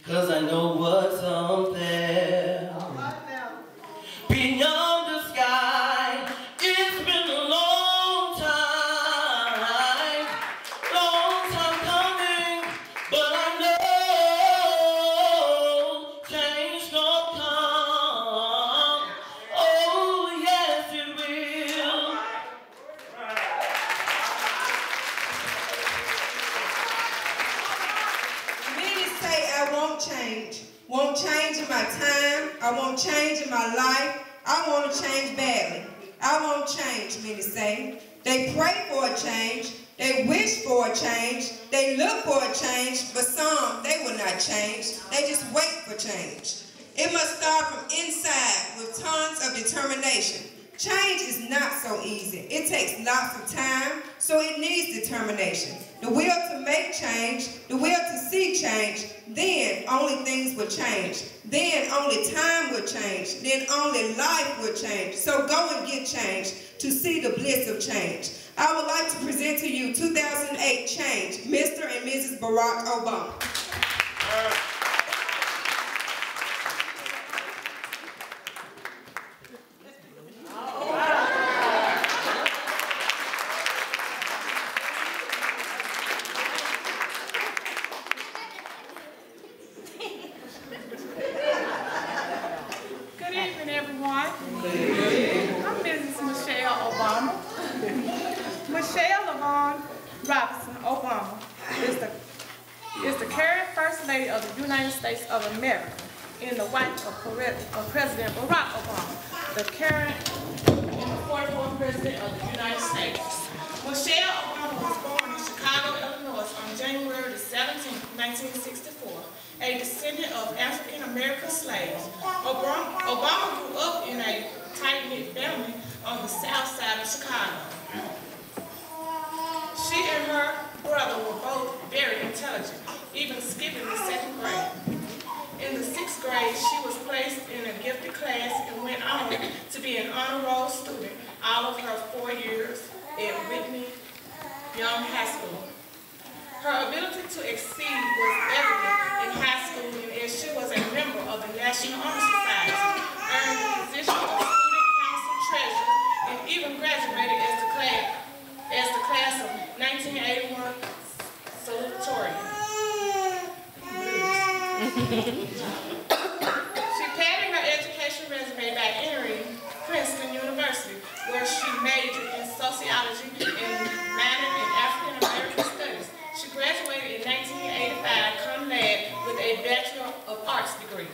'cause I know what's up there. Beyond the sky, it's been a long time coming, but I know change gonna come. Oh, yes, it will. Many say I won't change. Won't change in my time. I won't change in my life. I want to change badly. I won't change, many say. They pray for a change. They wish for a change. They look for a change, but some, they will not change. They just wait for change. It must start from inside with tons of determination. Change is not so easy. It takes lots of time, so it needs determination. The will to make change, the will to see change, then only things will change. Then only time will change. Then only life will change. So go and get change to see the bliss of change. I would like to present to you 2008 Change, Mr. and Mrs. Barack Obama. Of America in the wife of President Barack Obama, the current and the 44th President of the United States. Michelle Obama was born in Chicago, Illinois on January 17, 1964, a descendant of African-American slaves. Obama grew up in a tight-knit family on the south side of Chicago. She and her brother were both very intelligent, even skipping the 2nd grade. In the 6th grade, she was placed in a gifted class and went on to be an honor roll student all of her 4 years at Whitney Young High School. Her ability to exceed was evident in high school, and as she was a member of the National Honor Society, earned the position of student council treasurer, and even graduated as the class of 1981 salutatorian. She padded her education resume by entering Princeton University, where she majored in sociology and minored in African American studies. She graduated in 1985 cum laude with a Bachelor of Arts degree.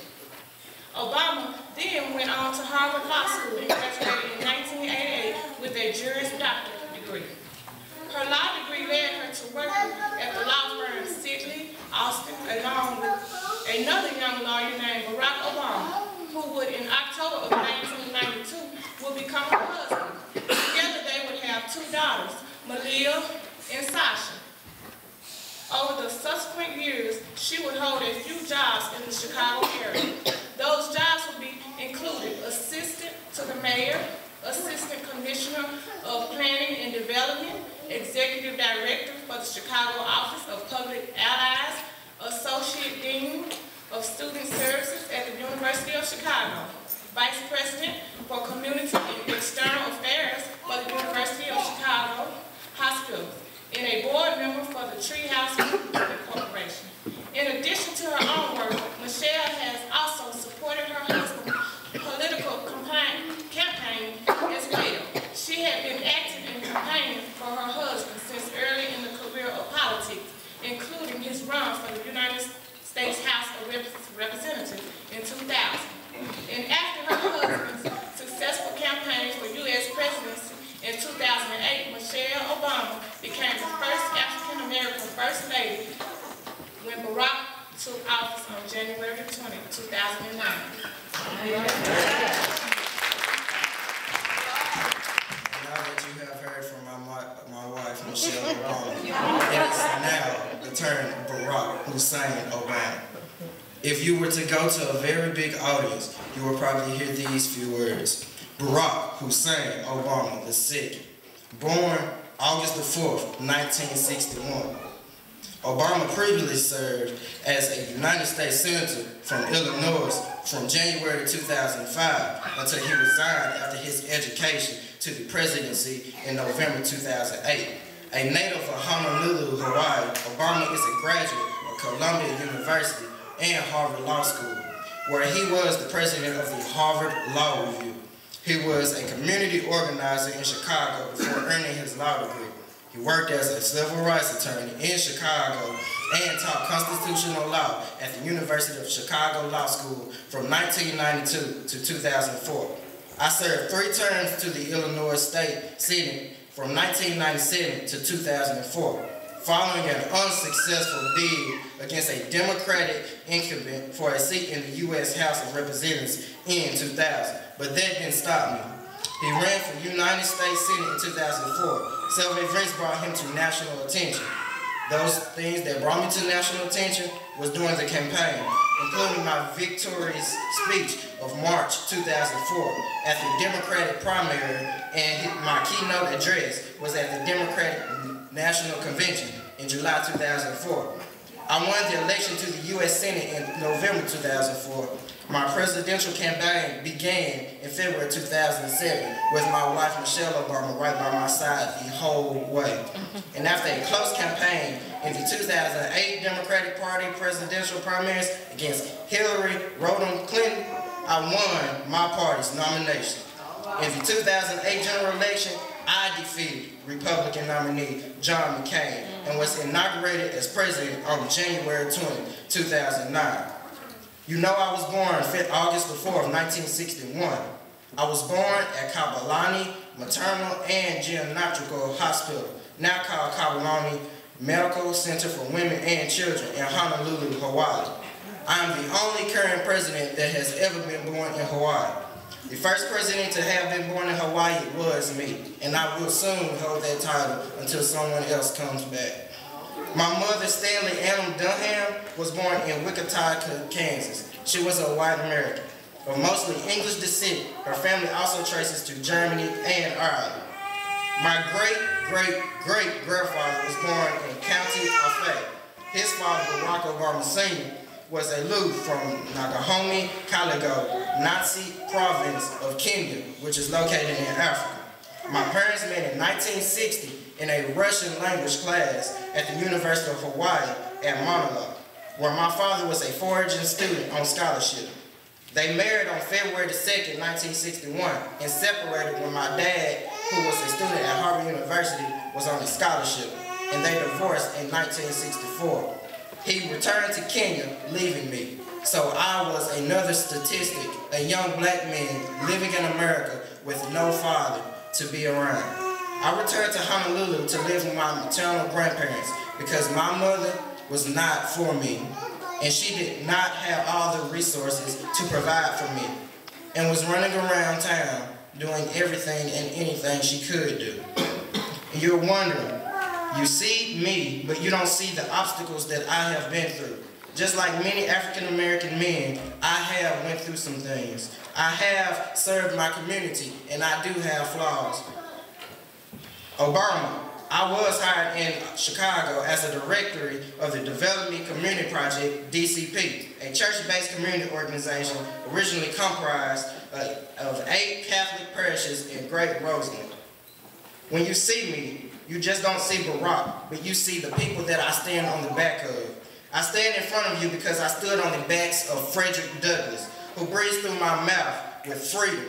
Obama then went on to Harvard Law School and graduated in 1988 with a Juris Doctor degree. Her law degree led her to working at the law firm Sidley Austin, along with another young lawyer named Barack Obama, who would, in October of 1992, would become her husband. Together they would have 2 daughters, Malia and Sasha. Over the subsequent years, she would hold a few jobs in the Chicago area. Those jobs would be included assistant to the mayor, assistant commissioner of planning and development, executive director for the Chicago Office of Public Allies, associate dean of student services at the University of Chicago, vice president for community and external affairs for the University of Chicago Hospitals, and a board member for the Treehouse Corporation. In addition to her own work, Michelle has also supported her husband's political campaign as well. She had been active in campaigning for her husband since early in the career of politics, including his run for the United States House of Representatives in 2000. And after her husband's successful campaign for U.S. presidency in 2008, Michelle Obama became the first African-American First Lady when Barack took office on January 20, 2009. Now that you have heard from my wife, Michelle Obama, it is now the turn of Barack Hussein Obama. If you were to go to a very big audience, you will probably hear these few words. Barack Hussein Obama II, born August the 4th, 1961. Obama previously served as a United States Senator from Illinois from January 2005 until he resigned after his education to the presidency in November 2008. A native of Honolulu, Hawaii, Obama is a graduate of Columbia University and Harvard Law School, where he was the president of the Harvard Law Review. He was a community organizer in Chicago before earning his law degree. He worked as a civil rights attorney in Chicago and taught constitutional law at the University of Chicago Law School from 1992 to 2004. I served 3 terms to the Illinois State Senate from 1997 to 2004, following an unsuccessful bid against a Democratic incumbent for a seat in the U.S. House of Representatives in 2000. But that didn't stop me. He ran for United States Senate in 2004. Several events brought him to national attention. Those things that brought me to national attention was during the campaign, including my victorious speech of March 2004 at the Democratic primary, and my keynote address was at the Democratic National Convention in July 2004. I won the election to the U.S. Senate in November 2004. My presidential campaign began in February 2007 with my wife Michelle Obama right by my side the whole way. And after a close campaign in the 2008 Democratic Party presidential primaries against Hillary Rodham Clinton, I won my party's nomination. In the 2008 general election, I defeated Republican nominee John McCain and was inaugurated as president on January 20, 2009. You know I was born August the 4th, 1961. I was born at Kabalani Maternal and Genealogical Hospital, now called Kabalani Medical Center for Women and Children in Honolulu, Hawaii. I am the only current president that has ever been born in Hawaii. The first president to have been born in Hawaii was me, and I will soon hold that title until someone else comes back. My mother, Stanley Adam Dunham, was born in Wichita, Kansas. She was a white American of mostly English descent. Her family also traces to Germany and Ireland. My great-great-great-grandfather was born in County Afay. His father, Barack Obama Sr., was a Lude from Nagahome, Kaligo, Nazi province of Kenya, which is located in Africa. My parents met in 1960 in a Russian language class at the University of Hawaii at Mauna Loa, where my father was a foraging student on scholarship. They married on February 2nd, 1961, and separated when my dad, who was a student at Harvard University, was on a scholarship, and they divorced in 1964. He returned to Kenya, leaving me. So I was another statistic, a young black man living in America with no father to be around. I returned to Honolulu to live with my maternal grandparents because my mother was not for me, and she did not have all the resources to provide for me, and was running around town doing everything and anything she could do. And you're wondering, you see me, but you don't see the obstacles that I have been through. Just like many African American men, I have went through some things. I have served my community, and I do have flaws. Obama, I was hired in Chicago as a director of the Development Community Project, DCP, a church-based community organization originally comprised of 8 Catholic parishes in Great Roseland. When you see me, you just don't see Barack, but you see the people that I stand on the back of. I stand in front of you because I stood on the backs of Frederick Douglass, who breathes through my mouth with freedom.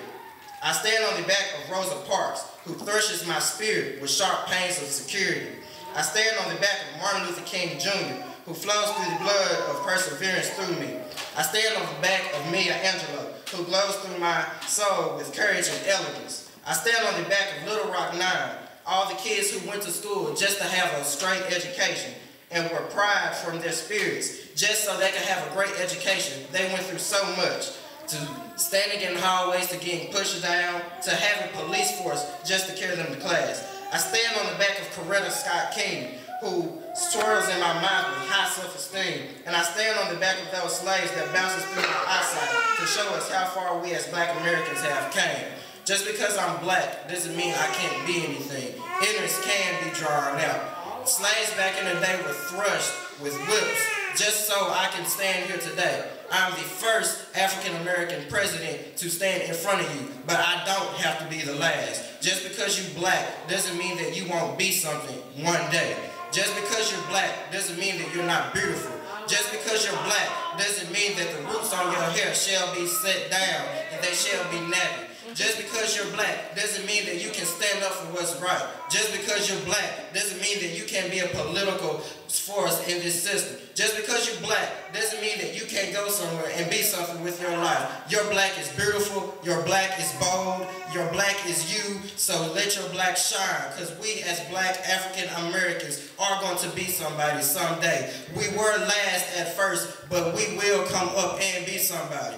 I stand on the back of Rosa Parks, who threshes my spirit with sharp pains of security. I stand on the back of Martin Luther King Jr., who flows through the blood of perseverance through me. I stand on the back of Maya Angelou, who glows through my soul with courage and elegance. I stand on the back of Little Rock 9, all the kids who went to school just to have a straight education and were pride from their spirits just so they could have a great education. They went through so much, to standing in hallways, to getting pushed down, to having police force just to carry them to class. I stand on the back of Coretta Scott King, who swirls in my mind with high self-esteem, and I stand on the back of those slaves that bounces through my eyesight to show us how far we as black Americans have came. Just because I'm black doesn't mean I can't be anything. Ignorance can be drawn out. Slaves back in the day were thrushed with whips just so I can stand here today. I'm the first African-American president to stand in front of you, but I don't have to be the last. Just because you're black doesn't mean that you won't be something one day. Just because you're black doesn't mean that you're not beautiful. Just because you're black doesn't mean that the roots on your hair shall be set down and they shall be nappy. Just because you're black doesn't mean that you can stand up for what's right. Just because you're black doesn't mean that you can be a political force in this system. Just because you're black doesn't mean that you can't go somewhere and be something with your life. Your black is beautiful, your black is bold, your black is you, so let your black shine, because we as black African Americans are going to be somebody someday. We were last at first, but we will come up and be somebody.